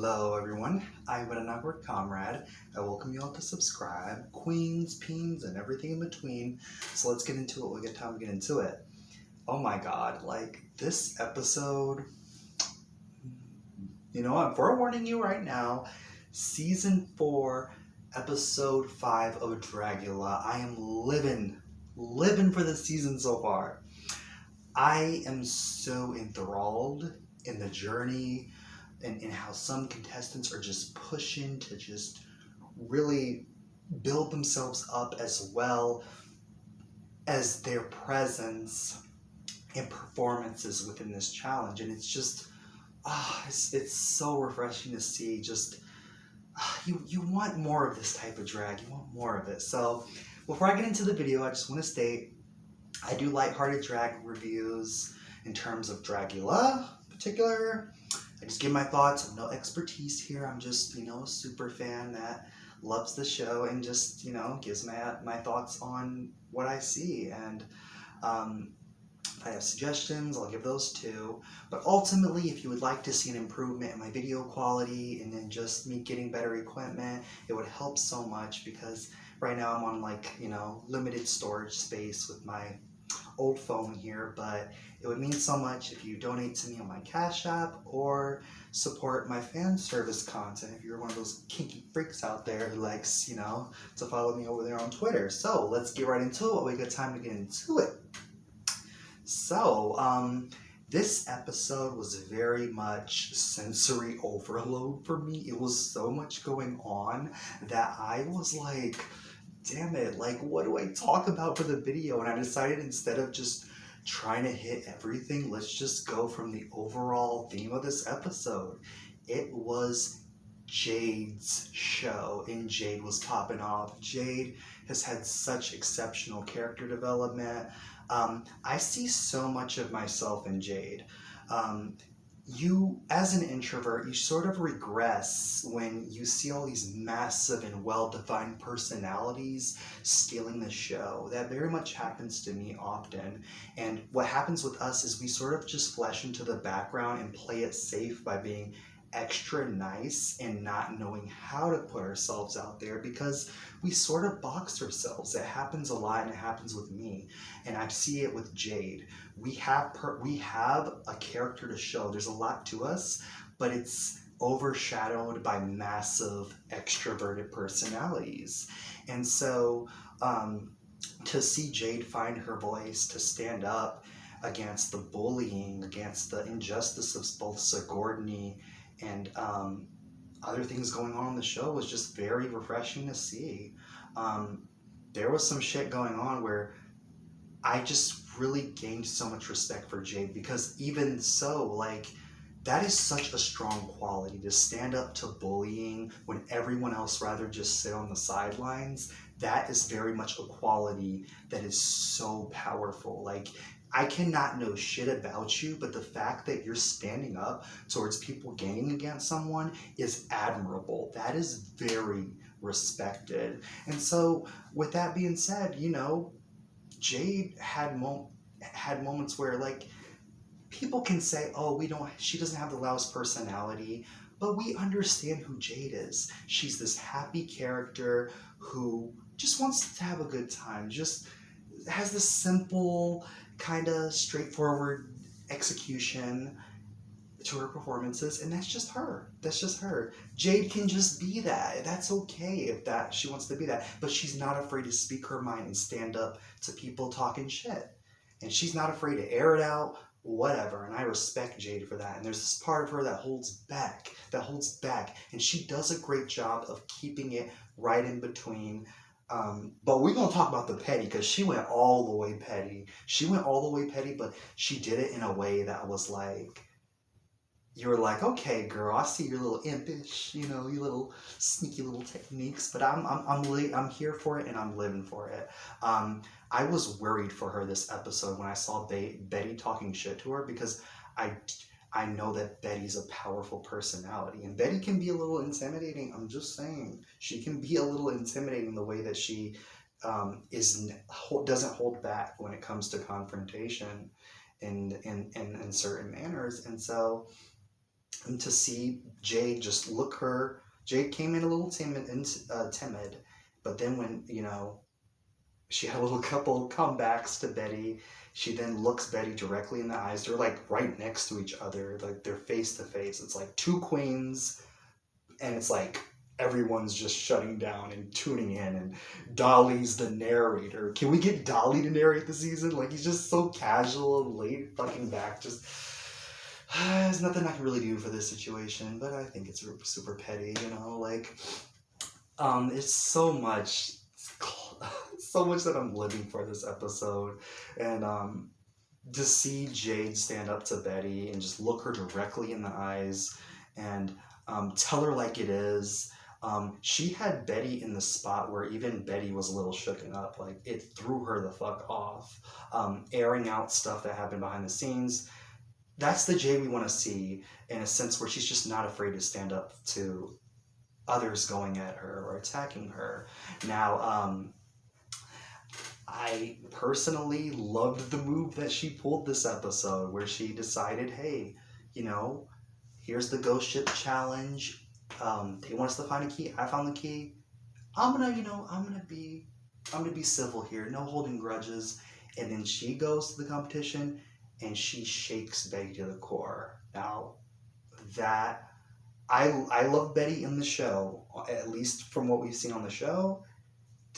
Hello everyone, I'm a network comrade. I welcome you all to subscribe, queens, peens, and everything in between. So let's get into it. We'll get time to get into it. Oh my god, like this episode, I'm forewarning you right now. Season 4, episode 5 of Dragula. I am living for this season so far. I am so enthralled in the journey and how some contestants are just pushing to just really build themselves up as well as their presence and performances within this challenge. And it's just, it's so refreshing to see. Just, you want more of this type of drag. You want more of it. So before I get into the video, I just want to state, I do lighthearted drag reviews in terms of Dragula in particular. I just give my thoughts. I'm no expertise here. I'm just, a super fan that loves the show and just, gives my thoughts on what I see. And if I have suggestions, I'll give those too. But ultimately, if you would like to see an improvement in my video quality and then just me getting better equipment, it would help so much because right now I'm on limited storage space with my old phone here, but it would mean so much if you donate to me on my Cash App or support my fan service content if you're one of those kinky freaks out there who likes, to follow me over there on Twitter. So let's get right into it while we got time to get into it. So, this episode was very much sensory overload for me. It was so much going on that I was like, damn it, like what do I talk about for the video? And I decided instead of just trying to hit everything, let's just go from the overall theme of this episode. It was Jade's show and Jade was popping off. Jade has had such exceptional character development. I see so much of myself in Jade. You, as an introvert, you sort of regress when you see all these massive and well-defined personalities stealing the show. That very much happens to me often. And what happens with us is we sort of just flesh into the background and play it safe by being extra nice and not knowing how to put ourselves out there because we sort of box ourselves. It happens a lot and it happens with me. And I see it with Jade. We have a character to show. There's a lot to us, but it's overshadowed by massive extroverted personalities. And so to see Jade find her voice, to stand up against the bullying, against the injustice of both Sigourney and other things going on in the show was just very refreshing to see. There was some shit going on where I just really gained so much respect for Jade because even so, that is such a strong quality to stand up to bullying when everyone else rather just sit on the sidelines. That is very much a quality that is so powerful. I cannot know shit about you, but the fact that you're standing up towards people gaining against someone is admirable. That is very respected. And so with that being said, Jade had moments where people can say, oh, she doesn't have the loudest personality, but we understand who Jade is. She's this happy character who just wants to have a good time, just has this simple, kind of straightforward execution to her performances, and that's just her. Jade can just be that. That's okay if she wants to be that, but she's not afraid to speak her mind and stand up to people talking shit, and she's not afraid to air it out, whatever. And I respect Jade for that. And there's this part of her that holds back, and she does a great job of keeping it right in between. But we're going to talk about the petty because she went all the way petty. But she did it in a way that was you were like, okay, girl, I see your little impish, your little sneaky little techniques, but I'm here for it and I'm living for it. I was worried for her this episode when I saw Betty talking shit to her because I know that Betty's a powerful personality, and Betty can be a little intimidating. I'm just saying, she can be a little intimidating the way that she doesn't hold back when it comes to confrontation in certain manners. And so And to see Jade just look her, Jade came in a little timid, but then when, she had a little couple comebacks to Betty. She then looks Betty directly in the eyes. They're like right next to each other, like they're face to face. It's like two queens, and it's like everyone's just shutting down and tuning in. And Dolly's the narrator. Can we get Dolly to narrate the season? Like he's just so casual and laid fucking back. Just there's nothing I can really do for this situation, but I think it's super petty. Like it's so much. So much that I'm living for this episode, and to see Jade stand up to Betty and just look her directly in the eyes and tell her like it is. She had Betty in the spot where even Betty was a little shooken up. Like it threw her the fuck off. Airing out stuff that happened behind the scenes. That's the Jade we want to see in a sense where she's just not afraid to stand up to others going at her or attacking her. Now, I personally loved the move that she pulled this episode where she decided, hey, here's the ghost ship challenge. They want us to find a key. I found the key. I'm gonna be civil here. No holding grudges. And then she goes to the competition and she shakes Betty to the core. Now, that I love Betty in the show, at least from what we've seen on the show.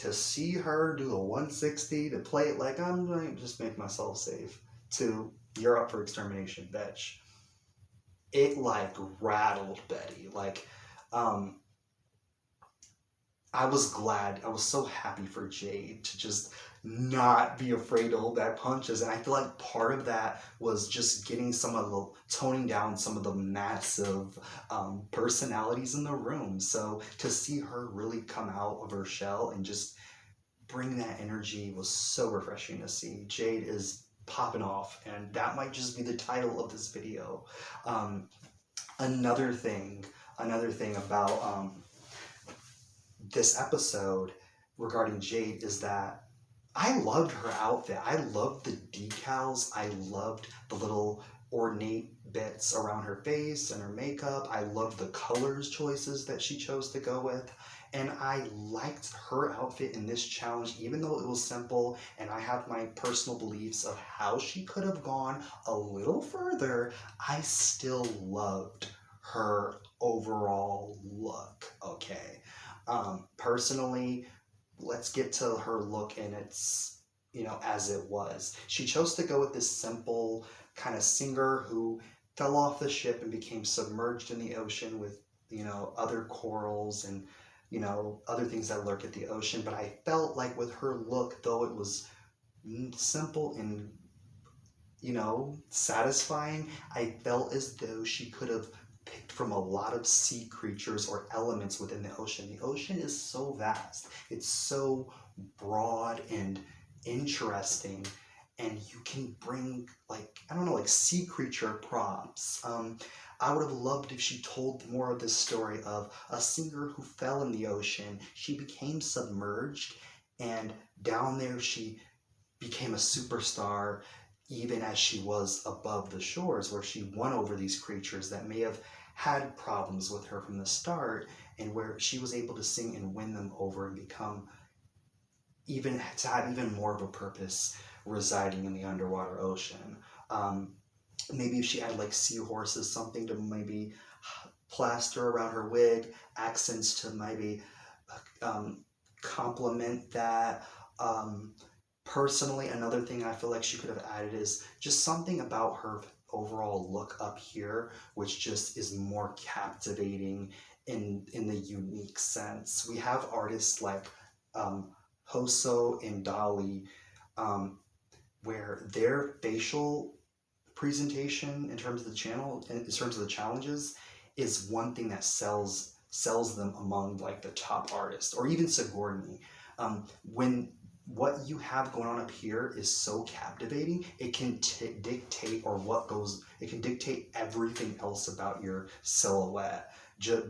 To see her do the 160, to play it like I'm going to just make myself safe, to you're up for extermination, bitch. It like rattled Betty. Like, I was so happy for Jade to just not be afraid to hold back punches. And I feel like part of that was just toning down some of the massive personalities in the room. So to see her really come out of her shell and just bring that energy was so refreshing to see. Jade is popping off, and that might just be the title of this video. Another thing about this episode regarding Jade is that I loved her outfit. I loved the decals. I loved the little ornate bits around her face and her makeup. I loved the colors choices that she chose to go with. And I liked her outfit in this challenge, even though it was simple, and I have my personal beliefs of how she could have gone a little further. I still loved her overall look, okay? Personally, let's get to her look in its, as it was. She chose to go with this simple kind of singer who fell off the ship and became submerged in the ocean with, other corals and, other things that lurk at the ocean. But I felt like with her look, though it was simple and, satisfying, I felt as though she could have picked from a lot of sea creatures or elements within the ocean. The ocean is so vast. It's so broad and interesting. And you can bring like sea creature props. I would have loved if she told more of this story of a singer who fell in the ocean. She became submerged, and down there she became a superstar, even as she was above the shores, where she won over these creatures that may have had problems with her from the start, and where she was able to sing and win them over and become to have even more of a purpose residing in the underwater ocean. Maybe if she had like seahorses, something to maybe plaster around her wig, accents to maybe complement that. Personally, another thing I feel like she could have added is just something about her overall look up here, which just is more captivating in the unique sense. We have artists like Hoso and Dolly, where their facial presentation in terms of the challenges is one thing that sells them among like the top artists, or even Sigourney. When what you have going on up here is so captivating, it can dictate everything else about your silhouette.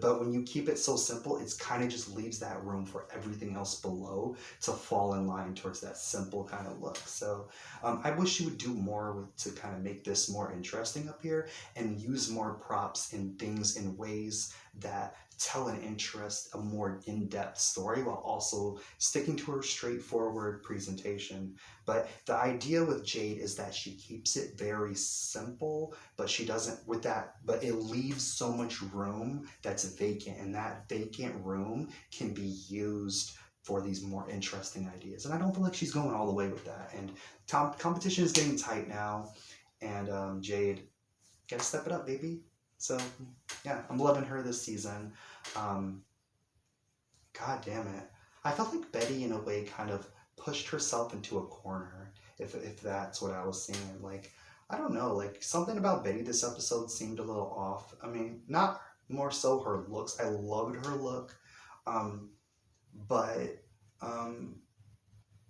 But when you keep it so simple, it's kind of just leaves that room for everything else below to fall in line towards that simple kind of look. So I wish you would do more to kind of make this more interesting up here and use more props and things in ways that tell a more in-depth story while also sticking to her straightforward presentation. But the idea with Jade is that she keeps it very simple, but she doesn't with that, but it leaves so much room that's vacant, and that vacant room can be used for these more interesting ideas. And I don't feel like she's going all the way with that. And competition is getting tight now, and Jade, gotta step it up, baby. So yeah, I'm loving her this season. God damn it. I felt like Betty in a way kind of pushed herself into a corner, if that's what I was seeing. Like, I don't know, like something about Betty this episode seemed a little off. I mean, not more so her looks. I loved her look. But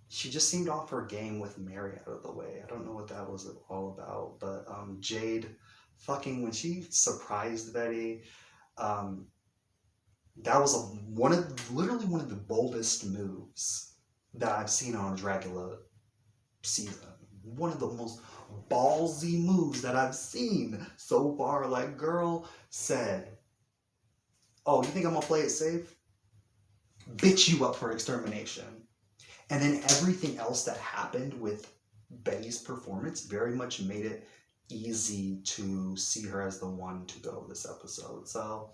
she just seemed off her game with Mary out of the way. I don't know what that was all about, but Jade fucking when she surprised Betty, that was literally one of the boldest moves that I've seen on a Dragula season. One of the most ballsy moves that I've seen so far. Like, girl said, "Oh, you think I'm gonna play it safe? Bitch you up for extermination." And then everything else that happened with Betty's performance very much made it easy to see her as the one to go this episode. So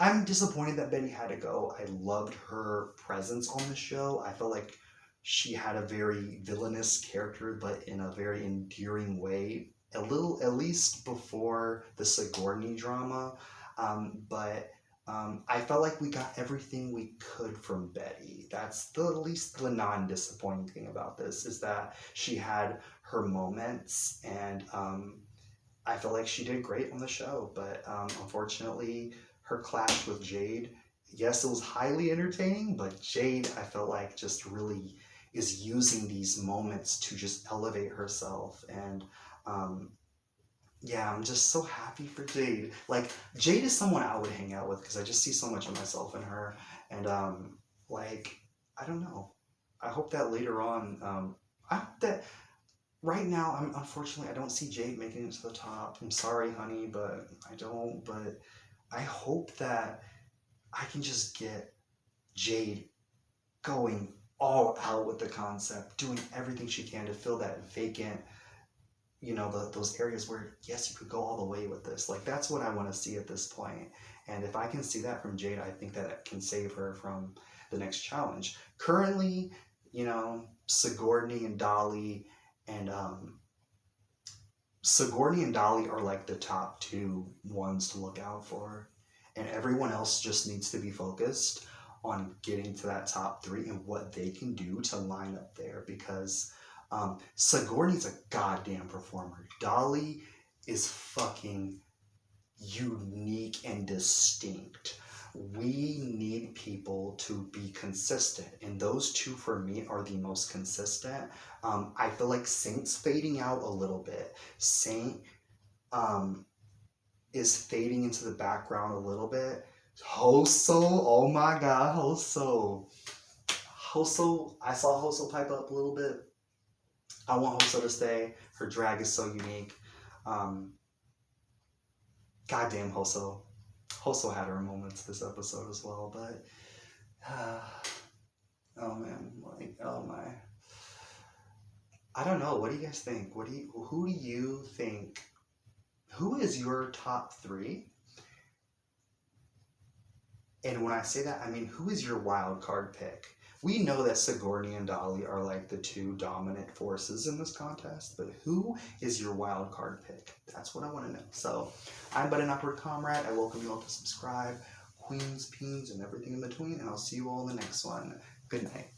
I'm disappointed that Betty had to go. I loved her presence on the show. I felt like she had a very villainous character, but in a very endearing way. At least before the Sigourney drama. But I felt like we got everything we could from Betty. That's at least the non-disappointing thing about this, is that she had her moments, and I feel like she did great on the show. But unfortunately, her clash with Jade, yes, it was highly entertaining, but Jade, I felt like, just really is using these moments to just elevate herself. And yeah, I'm just so happy for Jade. Like, Jade is someone I would hang out with because I just see so much of myself in her. And like, I don't know. I hope that later on, I hope that right now, unfortunately, I don't see Jade making it to the top. I'm sorry, honey, but I don't. But I hope that I can just get Jade going all out with the concept, doing everything she can to fill that vacant, those areas where, yes, you could go all the way with this. Like, that's what I want to see at this point. And if I can see that from Jade, I think that can save her from the next challenge. Currently, Sigourney and Dolly and Sigourney and Dolly are like the top two ones to look out for. And everyone else just needs to be focused on getting to that top three and what they can do to line up there, because Sigourney's a goddamn performer. Dolly is fucking unique and distinct. We need people to be consistent, and those two for me are the most consistent. I feel like Saint's fading out a little bit. Saint is fading into the background a little bit. Hoso, oh my god, Hoso. I saw Hoso pipe up a little bit. I want Hoso to stay. Her drag is so unique. Goddamn Hoso. Hoso had her moments this episode as well, but oh man, oh my. I don't know. What do you guys think? Who do you think? Who is your top three? And when I say that, I mean, who is your wild card pick? We know that Sigourney and Dolly are like the two dominant forces in this contest, but who is your wild card pick? That's what I want to know. So, I'm but an upward comrade. I welcome you all to subscribe, queens, peens, and everything in between, and I'll see you all in the next one. Good night.